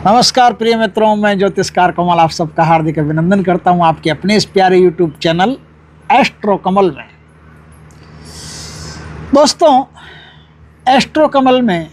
नमस्कार प्रिय मित्रों, मैं ज्योतिषकार कमल आप सबका हार्दिक अभिनंदन करता हूं आपके अपने इस प्यारे यूट्यूब चैनल एस्ट्रो कमल में। दोस्तों, एस्ट्रो कमल में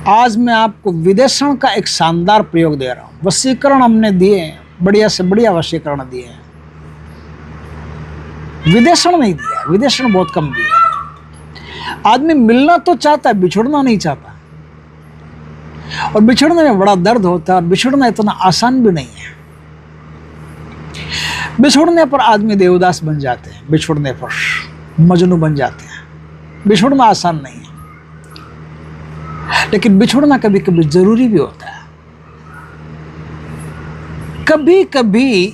आज मैं आपको विदेशण का एक शानदार प्रयोग दे रहा हूं। वशीकरण हमने दिए, बढ़िया से बढ़िया वशीकरण दिए हैं, विदेशण नहीं दिया। विदेशण बहुत कम दिया। आदमी मिलना तो चाहता है, बिछुड़ना नहीं चाहता, और बिछड़ने में बड़ा दर्द होता है, और बिछड़ना इतना आसान भी नहीं है। बिछुड़ने पर आदमी देवदास बन जाते हैं, बिछुड़ने पर मजनू बन जाते हैं। बिछुड़ना आसान नहीं है, लेकिन बिछुड़ना कभी कभी जरूरी भी होता है। कभी कभी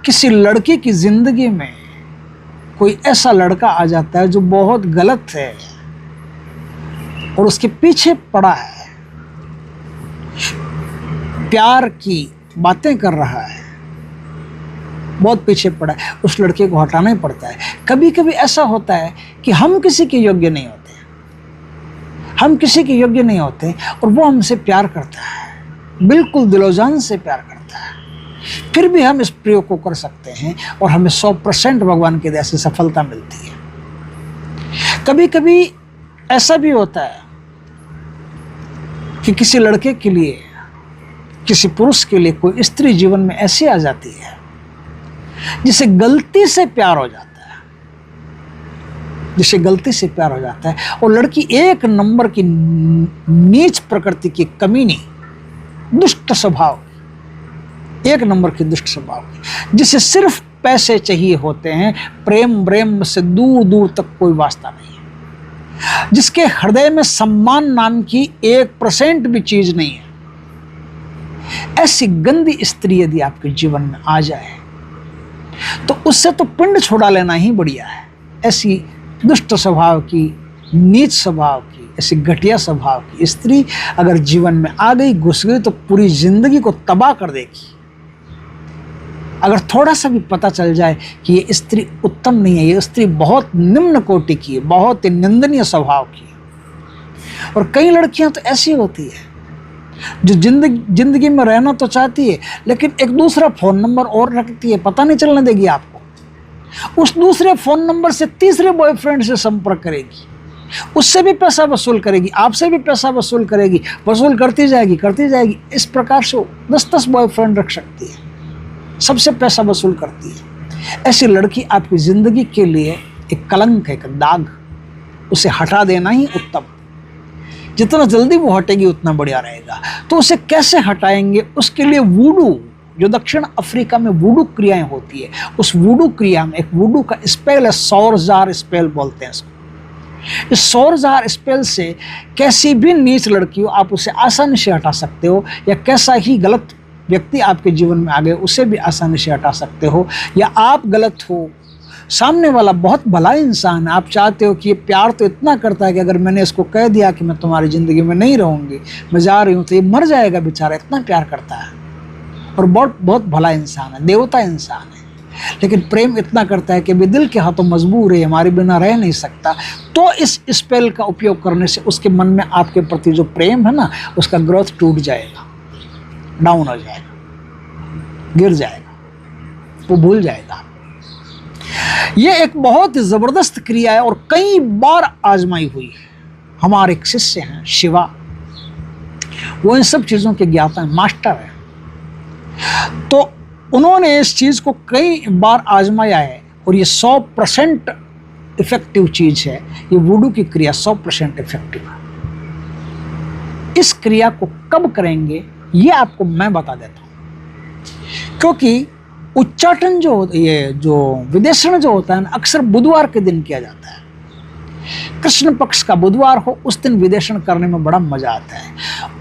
किसी लड़के की जिंदगी में कोई ऐसा लड़का आ जाता है जो बहुत गलत है और उसके पीछे पड़ा है, प्यार की बातें कर रहा है, बहुत पीछे पड़ा है। उस लड़के को हटाना ही पड़ता है। कभी कभी ऐसा होता है कि हम किसी के योग्य नहीं होते, हम किसी के योग्य नहीं होते, और वो हमसे प्यार करता है, बिल्कुल दिलोजान से प्यार करता है। फिर भी हम इस प्रयोग को कर सकते हैं और हमें 100% भगवान की दया से सफलता मिलती है। कभी कभी ऐसा भी होता है कि किसी लड़के के लिए, किसी पुरुष के लिए कोई स्त्री जीवन में ऐसी आ जाती है जिसे गलती से प्यार हो जाता है, जिसे गलती से प्यार हो जाता है, और लड़की एक नंबर की नीच प्रकृति की, कमीनी, दुष्ट स्वभाव, एक नंबर की दुष्ट स्वभाव की, जिसे सिर्फ पैसे चाहिए होते हैं, प्रेम से दूर दूर तक कोई वास्ता नहीं है, जिसके हृदय में सम्मान नाम की 1% भी चीज नहीं है। ऐसी गंदी स्त्री यदि आपके जीवन में आ जाए तो उससे तो पिंड छुड़ा लेना ही बढ़िया है। ऐसी दुष्ट स्वभाव की, नीच स्वभाव की, ऐसी घटिया स्वभाव की स्त्री अगर जीवन में आ गई, घुस गई, तो पूरी जिंदगी को तबाह कर देगी। अगर थोड़ा सा भी पता चल जाए कि ये स्त्री उत्तम नहीं है, ये स्त्री बहुत निम्न कोटि की है, बहुत ही निंदनीय स्वभाव की है। और कई लड़कियां तो ऐसी होती है जो जिंदगी में रहना तो चाहती है, लेकिन एक दूसरा फोन नंबर और रखती है, पता नहीं चलने देगी आपको। उस दूसरे फोन नंबर से तीसरे बॉयफ्रेंड से संपर्क करेगी, उससे भी पैसा वसूल करेगी, आपसे भी पैसा वसूल करेगी, वसूल करती जाएगी। इस प्रकार से 10-10 बॉयफ्रेंड रख सकती है, सबसे पैसा वसूल करती है। ऐसी लड़की आपकी जिंदगी के लिए एक कलंक है, एक दाग, उसे हटा देना ही उत्तम। जितना जल्दी वो हटेगी उतना बढ़िया रहेगा। तो उसे कैसे हटाएंगे? उसके लिए वुडू, जो दक्षिण अफ्रीका में वुडू क्रियाएं होती है, उस वुडू क्रिया में एक वुडू का स्पेल है, सौरजार स्पेल बोलते हैं इसको। इस सौरजार स्पेल से कैसी भी नीच लड़की हो, आप उसे आसानी से हटा सकते हो, या कैसा ही गलत व्यक्ति आपके जीवन में आ गए, उसे भी आसानी से हटा सकते हो। या आप गलत हो, सामने वाला बहुत भला इंसान है, आप चाहते हो कि ये प्यार तो इतना करता है कि अगर मैंने इसको कह दिया कि मैं तुम्हारी ज़िंदगी में नहीं रहूँगी, मैं जा रही हूँ, तो ये मर जाएगा बेचारा, इतना प्यार करता है, और बहुत भला इंसान है, देवता इंसान है, लेकिन प्रेम इतना करता है कि अभी दिल के हाथों मजबूर है, हमारे बिना रह नहीं सकता। तो इस स्पेल का उपयोग करने से उसके मन में आपके प्रति जो प्रेम है ना, उसका ग्रोथ टूट जाएगा, डाउन हो जाएगा, गिर जाएगा, वो भूल जाएगा। ये एक बहुत जबरदस्त क्रिया है और कई बार आजमाई हुई है। हमारे एक शिष्य हैं शिवा, वो इन सब चीजों के ज्ञाता हैं, मास्टर हैं। तो उन्होंने इस चीज को कई बार आजमाया है, और ये 100% इफेक्टिव चीज है। ये वुडू की क्रिया 100% इफेक्टिव है। इस क्रिया को कब करेंगे ये आपको मैं बता देता हूं, क्योंकि उच्चाटन जो विदेशण जो होता है ना, अक्सर बुधवार के दिन किया जाता है। कृष्ण पक्ष का बुधवार हो, उस दिन विदेशण करने में बड़ा मजा आता है।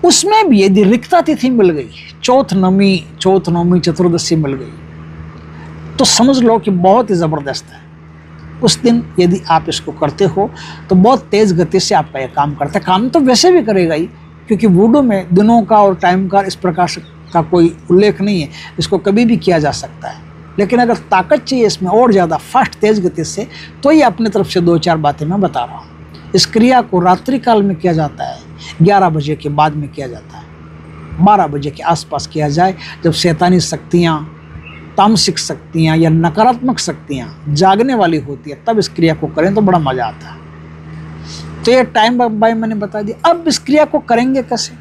उसमें भी यदि रिक्ता तिथि मिल गई, चौथ नवमी चतुर्दशी मिल गई, तो समझ लो कि बहुत ही जबरदस्त है। उस दिन यदि आप इसको करते हो तो बहुत तेज गति से आपका यह काम करता है। काम तो वैसे भी करेगा ही, क्योंकि वुडू में दिनों का और टाइम का इस प्रकार से का कोई उल्लेख नहीं है, इसको कभी भी किया जा सकता है। लेकिन अगर ताकत चाहिए इसमें और ज़्यादा फास्ट तेज गति से, तो ये अपनी तरफ से 2-4 बातें मैं बता रहा हूँ। इस क्रिया को रात्रि काल में किया जाता है, 11 बजे के बाद में किया जाता है, 12 बजे के आसपास किया जाए, जब शैतानी शक्तियाँ, तामसिक शक्तियाँ या नकारात्मक शक्तियाँ जागने वाली होती है, तब इस क्रिया को करें तो बड़ा मज़ा आता है। तो ये टाइम बाय मैंने बता दिया। अब इस क्रिया को करेंगे कैसे?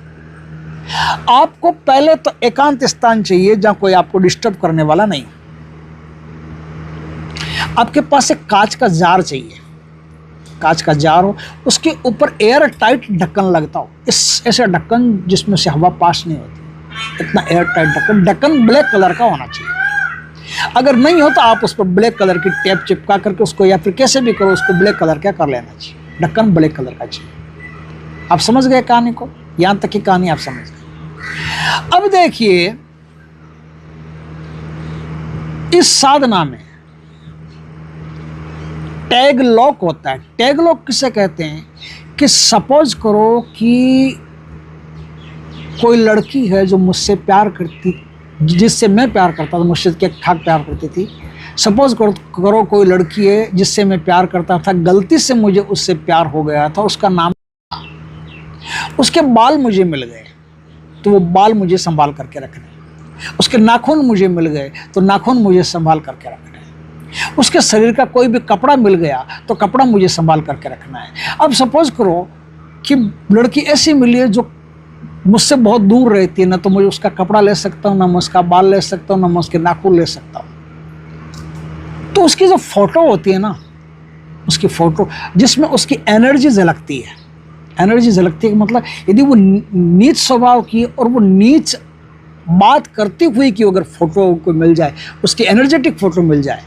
आपको पहले तो एकांत स्थान चाहिए जहाँ कोई आपको डिस्टर्ब करने वाला नहीं। आपके पास एक कांच का जार चाहिए, कांच का जार हो, उसके ऊपर एयर टाइट ढक्कन लगता हो, इस ऐसा ढक्कन जिसमें से हवा पास नहीं होती, इतना एयर टाइट ढक्कन। ढक्कन ब्लैक कलर का होना चाहिए। अगर नहीं हो तो आप उस पर ब्लैक कलर की टेप चिपका करके उसको, या फिर कैसे भी करो, उसको ब्लैक कलर का कर लेना चाहिए। ढक्कन ब्लैक कलर का चाहिए। आप समझ गए कहानी को? यहां तक की कहानी आप समझ गए। अब देखिए, इस साधना में टैग लॉक होता है। टैग लॉक किसे कहते हैं? कि सपोज करो कि कोई लड़की है जो मुझसे प्यार करती, जिससे मैं प्यार करता था, मुझसे ठीक ठाक प्यार करती थी। सपोज करो कोई लड़की है जिससे मैं प्यार करता था, गलती से मुझे उससे प्यार हो गया था, उसका नाम, उसके बाल मुझे मिल गए तो वो बाल मुझे संभाल करके रखने, उसके नाखून मुझे मिल गए तो नाखून मुझे संभाल करके रखने, उसके शरीर का कोई भी कपड़ा मिल गया तो कपड़ा मुझे संभाल करके रखना है। अब सपोज करो कि लड़की ऐसी मिली है जो मुझसे बहुत दूर रहती है, ना तो मुझे उसका कपड़ा ले सकता हूँ, ना मैं उसका बाल ले सकता हूँ, ना मैं उसके नाखून ले सकता हूँ। तो उसकी जो फोटो होती है ना, उसकी फोटो जिसमें उसकी एनर्जी झलकती है, एनर्जी झलकती है मतलब यदि वो नीच स्वभाव की और वो नीच बात करती हुई की अगर फोटो को मिल जाए, उसकी एनर्जेटिक फोटो मिल जाए,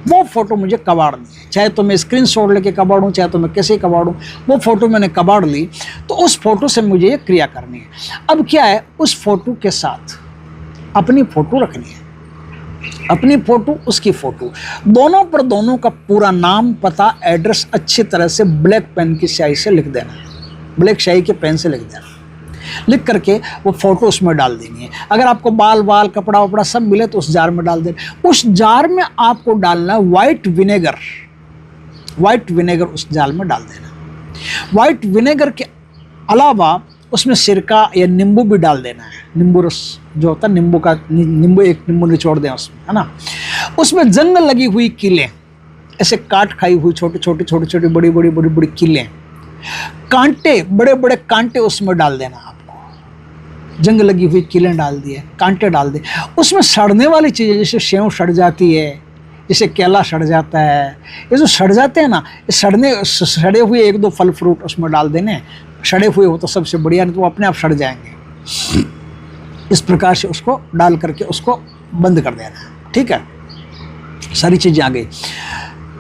वो फोटो मुझे कबाड़नी है। चाहे तो मैं स्क्रीनशॉट लेके कबाड़ूँ, चाहे तो मैं कैसे कबाड़ूँ, वो फोटो मैंने कबाड़ ली तो उस फोटो से मुझे ये क्रिया करनी है। अब क्या है, उस फोटो के साथ अपनी फोटो रखनी है, अपनी फोटो, उसकी फोटो, दोनों पर दोनों का पूरा नाम, पता, एड्रेस अच्छी तरह से ब्लैक पेन की स्याही से लिख देना है, ब्लैक स्याही के पेन से लिख देना, लिख करके वो फोटो उसमें डाल देनी है। अगर आपको बाल वाल कपड़ा वपड़ा सब मिले तो उस जार में डाल देना। उस जार में आपको डालना वाइट विनेगर, वाइट विनेगर उस जार में डाल देना। वाइट विनेगर के अलावा उसमें सिरका या नींबू भी डाल देना है, नींबू रस जो होता है, नींबू का, नींबू एक नींबू निचोड़ दें उसमें, है ना। उसमें जंग लगी हुई कीलें, ऐसे काट खाई हुई छोटे छोटे छोटे छोटे बड़ी बड़ी बड़ी बड़ी कीलें, कांटे, बड़े बड़े कांटे उसमें डाल देना आपको। जंग लगी हुई कीलें डाल दिए, कांटे डाल दिए। उसमें सड़ने वाली चीज़ें, जैसे सेव सड़ जाती है, जैसे केला सड़ जाता है, ये जो सड़ जाते हैं ना, सड़े हुए एक दो फल फ्रूट उसमें डाल देने। सड़े हुए हो तो सबसे बढ़िया, नहीं तो वो अपने आप सड़ जाएंगे। इस प्रकार से उसको डाल करके उसको बंद कर देना, ठीक है। सारी चीज़ें आ गई।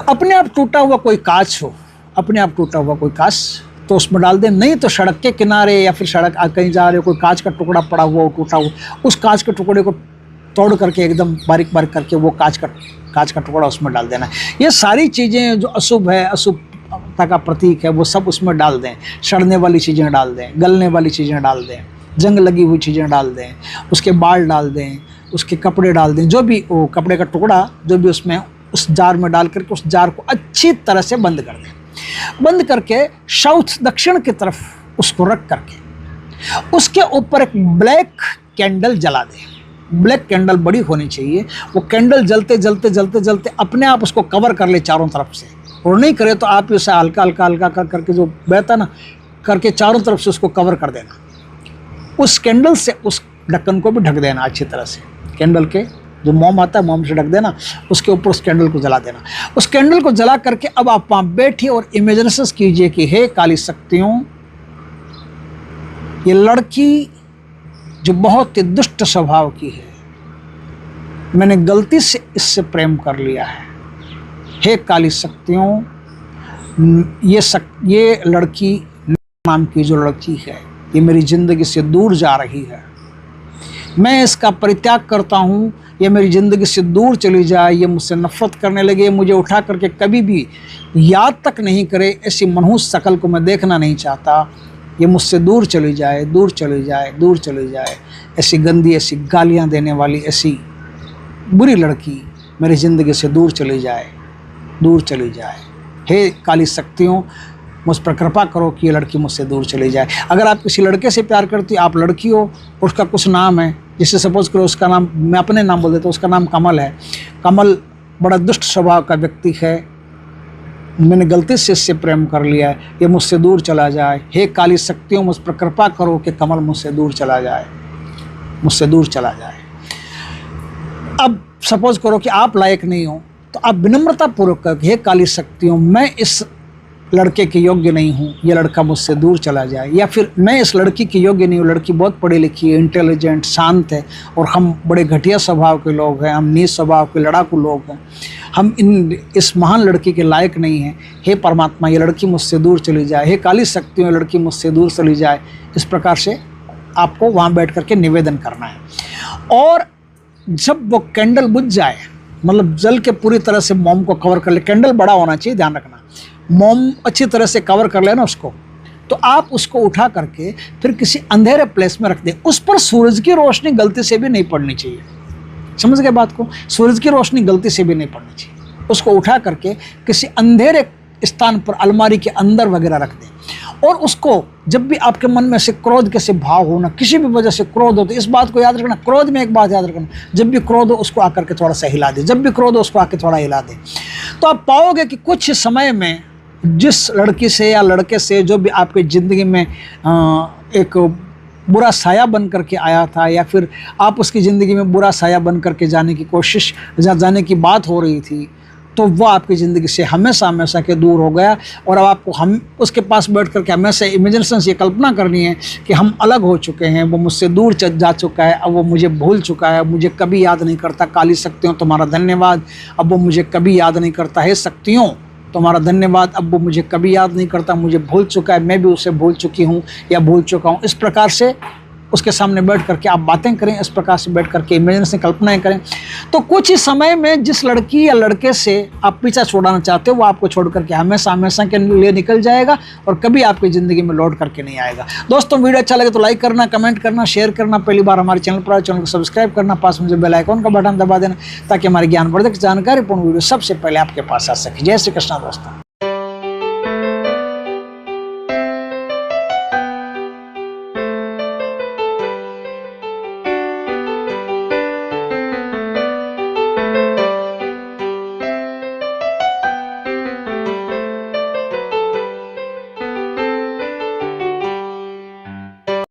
अपने आप टूटा हुआ कोई कांच हो, अपने आप टूटा हुआ कोई कांच तो उसमें डाल दें। नहीं तो सड़क के किनारे या फिर सड़क कहीं जा रहे हो, कोई कांच का टुकड़ा पड़ा हुआ हो टूटा हुआ, उस कांच के टुकड़े को तोड़ करके एकदम बारीक बारीक करके वो कांच का टुकड़ा उसमें डाल देना। ये सारी चीज़ें जो अशुभ है, अशुभता का प्रतीक है, वो सब उसमें डाल दें। सड़ने वाली चीज़ें डाल दें, गलने वाली चीज़ें डाल दें, जंग लगी हुई चीज़ें डाल दें, उसके बाल डाल दें, उसके कपड़े डाल दें, जो भी वो कपड़े का टुकड़ा जो भी उसमें, उस जार में डाल करके उस जार को अच्छी तरह से बंद कर दें। बंद करके साउथ दक्षिण की तरफ उसको रख करके उसके ऊपर एक ब्लैक कैंडल जला दें। ब्लैक कैंडल बड़ी होनी चाहिए। वो कैंडल जलते जलते जलते जलते अपने आप उसको कवर कर ले चारों तरफ से, और नहीं करे तो आप उसे हल्का हल्का हल्का करके जो बहता ना करके चारों तरफ से उसको कवर कर देना। उस कैंडल से उस ढक्कन को भी ढक देना अच्छी तरह से। कैंडल के जो मोम आता है, मोम से ढक देना, उसके ऊपर उस कैंडल को जला देना। उस कैंडल को जला करके अब आप वहाँ बैठिए और इमेजिनेशन कीजिए कि हे काली शक्तियों, ये लड़की जो बहुत ही दुष्ट स्वभाव की है, मैंने गलती से इससे प्रेम कर लिया है। हे काली शक्तियों, ये लड़की नाम की जो लड़की है, ये मेरी ज़िंदगी से दूर जा रही है। मैं इसका परित्याग करता हूँ, ये मेरी ज़िंदगी से दूर चली जाए, ये मुझसे नफरत करने लगे, मुझे उठा करके कभी भी याद तक नहीं करे, ऐसी मनहूस शकल को मैं देखना नहीं चाहता। ये मुझसे दूर चली जाए, दूर चली जाए, दूर चली जाए। ऐसी गंदी, ऐसी गालियाँ देने वाली, ऐसी बुरी लड़की मेरी ज़िंदगी से दूर चली जाए, दूर चली जाए। हे काली शक्तियों, मुझ पर कृपा करो कि ये लड़की मुझसे दूर चली जाए। अगर आप किसी लड़के से प्यार करती हो, आप लड़की हो, उसका कुछ नाम है, जैसे सपोज करो उसका नाम, मैं अपने नाम बोल देता हूँ, उसका नाम कमल है। कमल बड़ा दुष्ट स्वभाव का व्यक्ति है, मैंने गलती से इससे प्रेम कर लिया है, ये मुझसे दूर चला जाए। हे काली शक्तियों, मुझ पर कृपा करो कि कमल मुझसे दूर चला जाए, मुझसे दूर चला जाए। अब सपोज करो कि आप लायक नहीं हो, तो आप विनम्रता पूर्वक कहो, हे काली शक्तियों, मैं इस लड़के के योग्य नहीं हूँ, ये लड़का मुझसे दूर चला जाए। या फिर मैं इस लड़की की योग्य नहीं हूँ, लड़की बहुत पढ़ी लिखी है, इंटेलिजेंट, शांत है, और हम बड़े घटिया स्वभाव के लोग हैं, हम नीच स्वभाव के लड़ाकू लोग हैं, हम इस महान लड़की के लायक नहीं हैं। हे परमात्मा, ये लड़की मुझसे दूर चली जाए। हे काली शक्तियों, ये लड़की मुझसे दूर चली जाए। इस प्रकार से आपको वहाँ बैठ करके निवेदन करना है। और जब वो कैंडल बुझ जाए, मतलब जल के पूरी तरह से मोम को कवर कर ले, कैंडल बड़ा होना चाहिए, ध्यान रखना, मोम अच्छी तरह से कवर कर लेना उसको, तो आप उसको उठा करके फिर किसी अंधेरे प्लेस में रख दें। उस पर सूरज की रोशनी गलती से भी नहीं पड़नी चाहिए, समझ गए बात को, सूरज की रोशनी गलती से भी नहीं पड़नी चाहिए। उसको उठा करके किसी अंधेरे स्थान पर अलमारी के अंदर वगैरह रख दें। और उसको जब भी आपके मन में से क्रोध के से भाव हो ना, किसी भी वजह से क्रोध हो, तो इस बात को याद रखना, क्रोध में एक बात याद रखना, जब भी क्रोध हो उसको आकर के थोड़ा सा हिला दे, जब भी क्रोध हो उसको आकर थोड़ा हिला दे, तो आप पाओगे कि कुछ समय में जिस लड़की से या लड़के से जो भी आपकी ज़िंदगी में एक बुरा साया बन करके आया था, या फिर आप उसकी ज़िंदगी में बुरा साया बन करके जाने की कोशिश, जाने की बात हो रही थी, तो वह आपकी ज़िंदगी से हमेशा हमेशा के दूर हो गया। और अब आपको हम उसके पास बैठ करके हमेशा इमेजिनेशन से ये कल्पना करनी है कि हम अलग हो चुके हैं, वो मुझसे दूर जा चुका है, अब वो मुझे भूल चुका है, मुझे कभी याद नहीं करता। काली शक्तियों, तुम्हारा धन्यवाद, अब वो मुझे कभी याद नहीं करता। हे शक्तियों, तुम्हारा धन्यवाद, अब वो मुझे कभी याद नहीं करता, मुझे भूल चुका है, मैं भी उसे भूल चुकी हूँ या भूल चुका हूँ। इस प्रकार से उसके सामने बैठ करके आप बातें करें, इस प्रकार से बैठ करके इमेजिनेशन कल्पनाएं करें। तो कुछ ही समय में जिस लड़की या लड़के से आप पीछा छुड़ाना चाहते हो, वो आपको छोड़ करके हमेशा हमेशा के लिए निकल जाएगा और कभी आपकी ज़िंदगी में लौट करके नहीं आएगा। दोस्तों, वीडियो अच्छा लगे तो लाइक करना, कमेंट करना, शेयर करना, पहली बार हमारे चैनल पर चैनल को सब्सक्राइब करना, पास में जो बेल आइकॉन का बटन दबा देना, ताकि हमारी ज्ञानवर्धक जानकारीपूर्ण वीडियो सबसे पहले आपके पास आ सके। जय श्री कृष्ण दोस्तों।